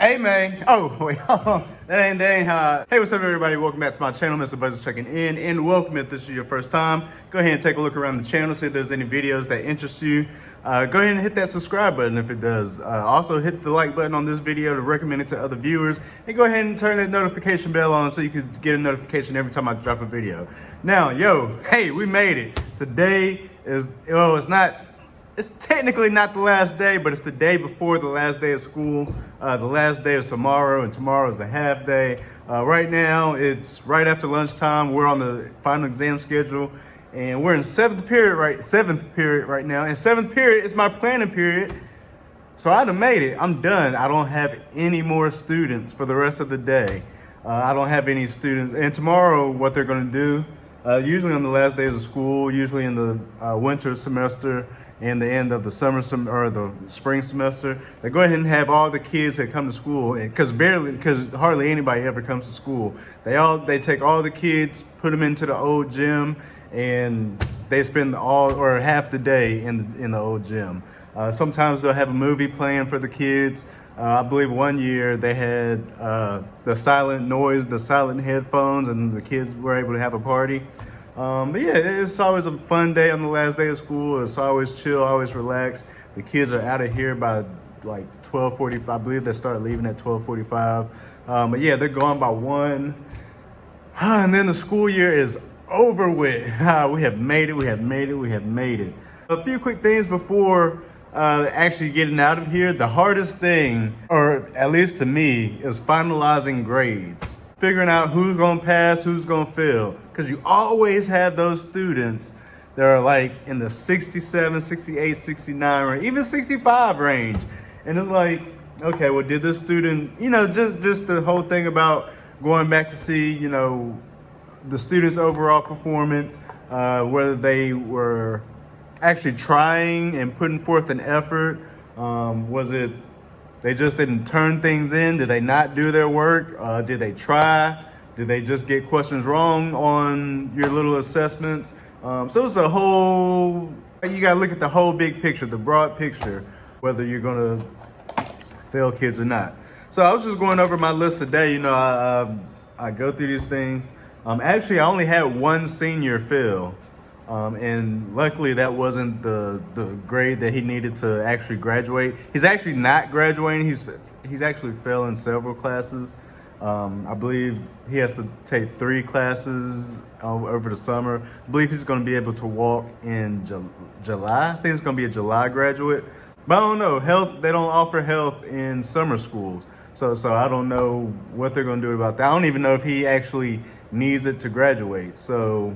Hey man, oh wait, that ain't how. Hey, what's up everybody? Welcome back to my channel. Mr. Budget checking in, and welcome if this is your first time. Go ahead and take a look around the channel, see if there's any videos that interest you. Go ahead and hit that subscribe button if it does. Also hit the like button on this video to recommend it to other viewers, and go ahead and turn that notification bell on so you can get a notification every time I drop a video. Now, hey, we made it. Today is, well, it's technically not the last day, but it's the day before the last day of school. The last day is tomorrow, and tomorrow is a half day. Right now, it's right after lunchtime. We're on the final exam schedule, and we're in seventh period right now. And seventh period is my planning period. So I done made it. I'm done. I don't have any more students for the rest of the day. I don't have any students. And tomorrow, what they're going to do, usually on the last days of school, usually in the winter semester, and the end of the or the spring semester, they go ahead and have all the kids that come to school, because hardly anybody ever comes to school. They take all the kids, put them into the old gym, and they spend half the day in the old gym. Sometimes they'll have a movie playing for the kids. I believe one year they had the silent headphones, and the kids were able to have a party. But yeah, it's always a fun day on the last day of school. It's always chill, always relaxed. The kids are out of here by like 12:45. I believe they start leaving at 12:45. But yeah, they're gone by 1. And then the school year is over with. We have made it. A few quick things before actually getting out of here. The hardest thing, or at least to me, is finalizing grades. Figuring out who's gonna pass, who's gonna fail. Because you always have those students that are like in the 67, 68, 69, or even 65 range. And it's like, okay, well, did this student, just the whole thing about going back to see, the student's overall performance, whether they were actually trying and putting forth an effort. Was it they just didn't turn things in? Did they not do their work? Did they try? Did they just get questions wrong on your little assessments? So it's you gotta look at the whole big picture, the broad picture, whether you're gonna fail kids or not. So I was just going over my list today. I go through these things. Actually, I only had one senior fail. And luckily that wasn't the grade that he needed to actually graduate. He's actually not graduating. He's actually failing several classes. I believe he has to take 3 classes over the summer. I believe he's going to be able to walk in July. I think it's going to be a July graduate. But I don't know. They don't offer health in summer schools. So I don't know what they're going to do about that. I don't even know if he actually needs it to graduate. So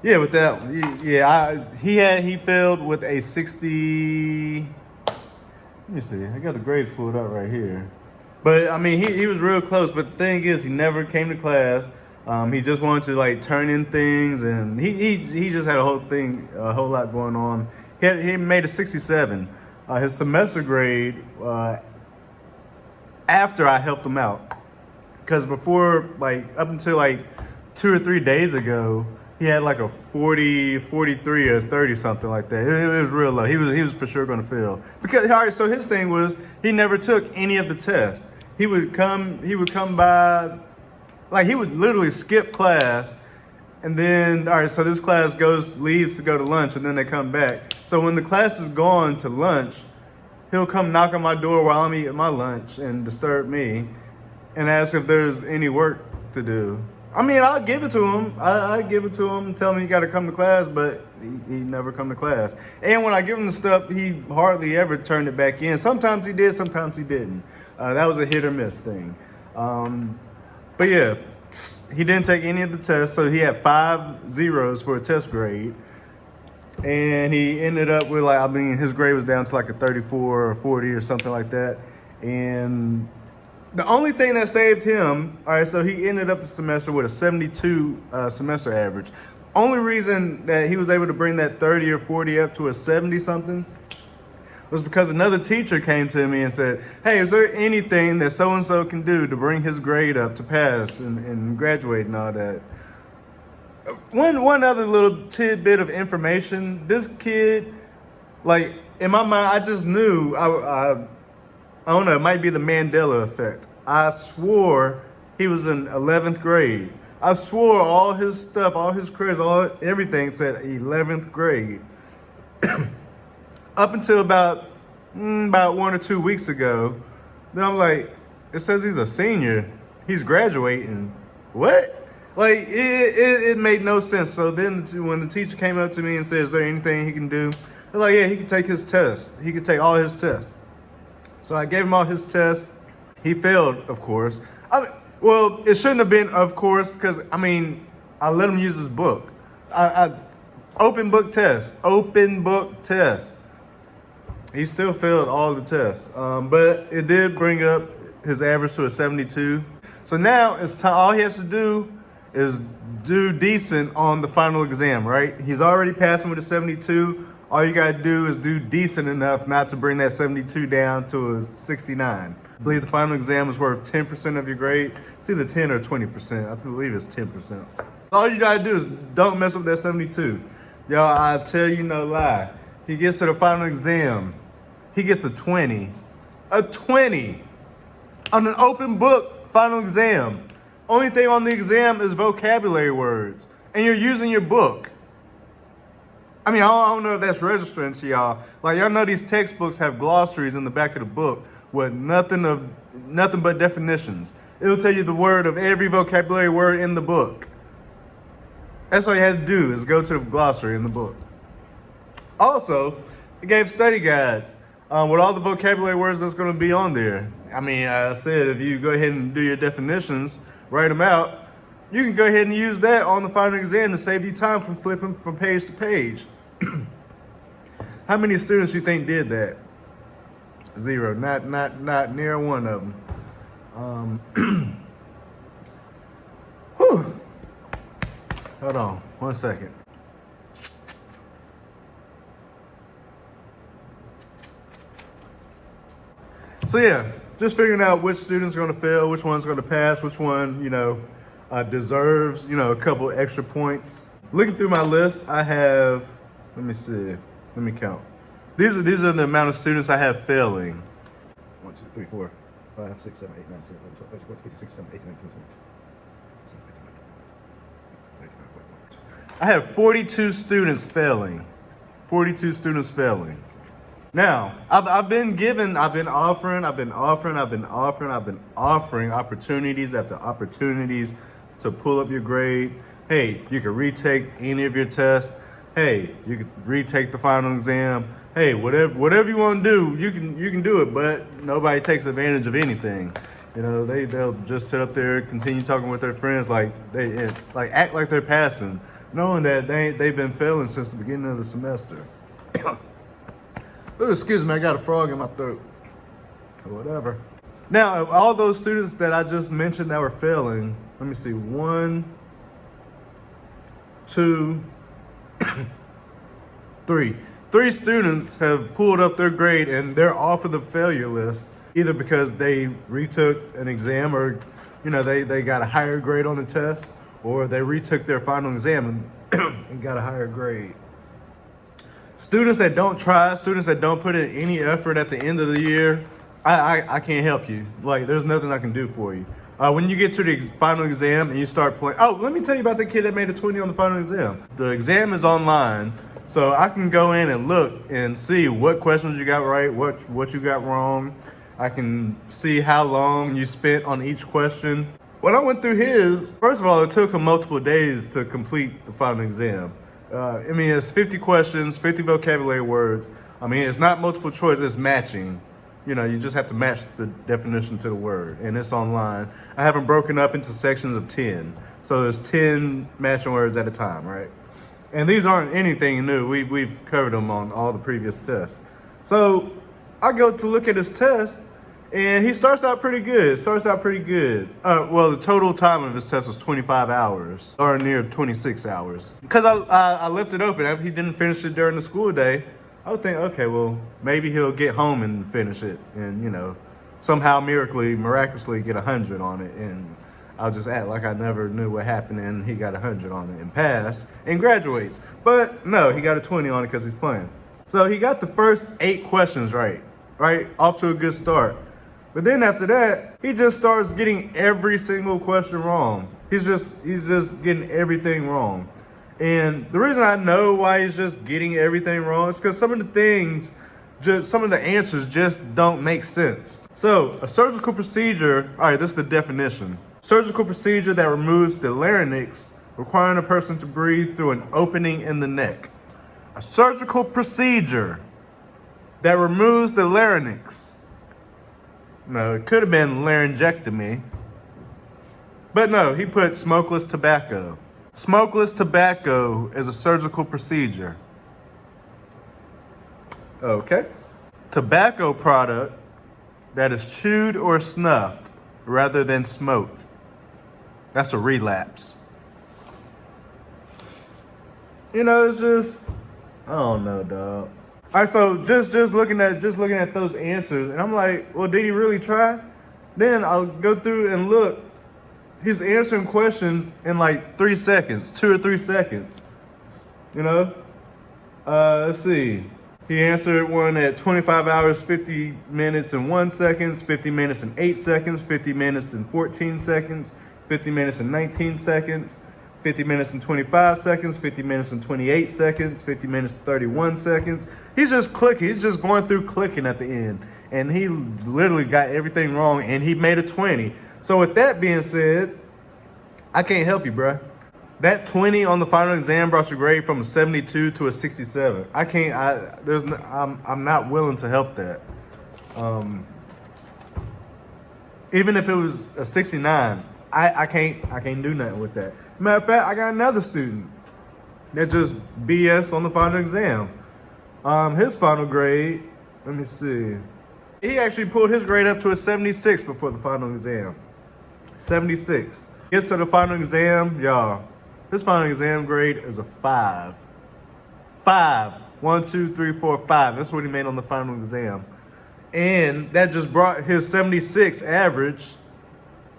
yeah, with that, he failed with a 60. Let me see. I got the grades pulled up right here. But I mean, he was real close. But the thing is, he never came to class. He just wanted to turn in things, and he just had a whole lot going on. He made a 67. His semester grade after I helped him out, because before, up until 2 or 3 days ago, he had a 40, 43, or 30, something like that. It was real low. He was for sure going to fail. Because, all right, so his thing was he never took any of the tests. He would come by, he would literally skip class. And then, all right, so this class leaves to go to lunch, and then they come back. So when the class is gone to lunch, he'll come knock on my door while I'm eating my lunch and disturb me and ask if there's any work to do. I mean, I'll give it to him. I give it to him and tell him he got to come to class, but he never come to class. And when I give him the stuff, he hardly ever turned it back in. Sometimes he did, sometimes he didn't. That was a hit or miss thing. But yeah, he didn't take any of the tests, so he had 5 zeros for a test grade. And he ended up with his grade was down to a 34 or 40 or something like that. And the only thing that saved him, all right, so he ended up the semester with a 72 semester average. Only reason that he was able to bring that 30 or 40 up to a 70 something was because another teacher came to me and said, hey, is there anything that so-and-so can do to bring his grade up to pass and graduate and all that? One other little tidbit of information, this kid, in my mind, I just knew I don't know, it might be the Mandela effect. I swore he was in 11th grade. I swore all his stuff, all his credits, everything said 11th grade. Up until about 1 or 2 weeks ago, then I'm like, it says he's a senior. He's graduating. What? Like, it made no sense. So then when the teacher came up to me and said, is there anything he can do? They're like, yeah, he can take his test. He can take all his tests. So I gave him all his tests. He failed, of course. Well, it shouldn't have been, of course, because, I let him use his book. Open book test. He still failed all the tests. But it did bring up his average to a 72. So now it's time. All he has to do is do decent on the final exam, right? He's already passing with a 72. All you gotta do is do decent enough not to bring that 72 down to a 69. I believe the final exam is worth 10% of your grade. It's either 10 or 20%. I believe it's 10%. All you gotta do is don't mess up that 72. Y'all, I tell you no lie. He gets to the final exam. He gets a 20. A 20 on an open book final exam. Only thing on the exam is vocabulary words. And you're using your book. I don't know if that's registering to y'all. Like, y'all know these textbooks have glossaries in the back of the book with nothing but definitions. It'll tell you the word of every vocabulary word in the book. That's all you had to do is go to the glossary in the book. Also, it gave study guides with all the vocabulary words that's going to be on there. I said if you go ahead and do your definitions, write them out, you can go ahead and use that on the final exam to save you time from flipping from page to page. How many students you think did that? 0. Not near one of them. Whew. Hold on 1 second. So yeah, just figuring out which students are going to fail, which one's going to pass, which one, deserves, a couple extra points. Looking through my list, I have, let me count. These are the amount of students I have failing. 1, 2, 3, 4, 5, 6, 7, 8, 9, 10, 11, 12, 13, 14, 15, 16, 17, 18, 19, 20. I have 42 students failing. 42 students failing. Now, I've been offering opportunities after opportunities to pull up your grade. Hey, you can retake any of your tests. Hey, you can retake the final exam. Hey, whatever you want to do, you can do it, but nobody takes advantage of anything. They'll just sit up there, continue talking with their friends like act like they're passing, knowing that they've been failing since the beginning of the semester. Oh, excuse me, I got a frog in my throat. Or whatever. Now, of all those students that I just mentioned that were failing, let me see, 1, 2, 3. 3 students have pulled up their grade and they're off of the failure list, either because they retook an exam or, they got a higher grade on the test, or they retook their final exam and got a higher grade. Students that don't try, students that don't put in any effort at the end of the year, I can't help you. Like, there's nothing I can do for you. When you get to the final exam and you start playing, let me tell you about the kid that made a 20 on the final exam. The exam is online, so I can go in and look and see what questions you got right, what you got wrong. I can see how long you spent on each question. When I went through his, first of all, it took him multiple days to complete the final exam. It's 50 questions, 50 vocabulary words. It's not multiple choice, it's matching. You just have to match the definition to the word, and it's online. I have them broken up into sections of 10. So there's 10 matching words at a time, right? And these aren't anything new. We've covered them on all the previous tests. So I go to look at his test, and he starts out pretty good. Well, the total time of his test was 25 hours, or near 26 hours. Because I left it open. After he didn't finish it during the school day, I would think, okay, well, maybe he'll get home and finish it and, somehow miraculously get 100 on it. And I'll just act like I never knew what happened and he got 100 on it and passed and graduates. But no, he got a 20 on it because he's playing. So he got the first 8 questions right? Off to a good start. But then after that, he just starts getting every single question wrong. He's just getting everything wrong. And the reason I know why he's just getting everything wrong is because some of the answers just don't make sense. So a surgical procedure, all right, this is the definition. Surgical procedure that removes the larynx, requiring a person to breathe through an opening in the neck. A surgical procedure that removes the larynx. No, it could have been laryngectomy. But no, he put smokeless tobacco. Smokeless tobacco is a surgical procedure. Okay. Tobacco product that is chewed or snuffed rather than smoked. That's a relapse. You know, it's just, I don't know, dog. All right, so just looking at those answers, and I'm like, well, did he really try? Then I'll go through and look. He's answering questions in like 3 seconds, 2 or 3 seconds. You know? Let's see. He answered one at 25 hours, 50 minutes and 1 second, 50 minutes and 8 seconds, 50 minutes and 14 seconds, 50 minutes and 19 seconds, 50 minutes and 25 seconds, 50 minutes and 28 seconds, 50 minutes and 31 seconds. He's just clicking. He's just going through clicking at the end. And he literally got everything wrong, and he made a 20. So with that being said, I can't help you, bruh. That 20 on the final exam brought your grade from a 72 to a 67. I'm not willing to help that. Even if it was a 69, I can't do nothing with that. Matter of fact, I got another student that just BS on the final exam. His final grade, let me see. He actually pulled his grade up to a 76 before the final exam. 76. Gets to the final exam, y'all. His final exam grade is a 5. 5. 1, 2, 3, 4, 5. That's what he made on the final exam. And that just brought his 76 average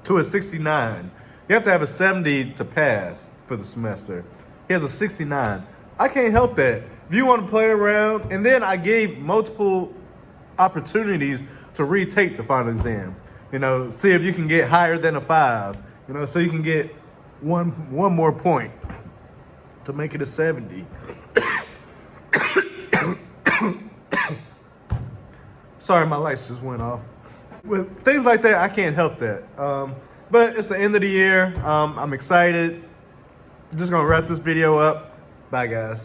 to a 69. You have to have a 70 to pass for the semester. He has a 69. I can't help that. If you want to play around, and then I gave multiple opportunities to retake the final exam. You know, see if you can get higher than a 5. You know, so you can get one more point to make it a 70. Sorry, my lights just went off. With things like that, I can't help that. But it's the end of the year. I'm excited. I'm just gonna wrap this video up. Bye, guys.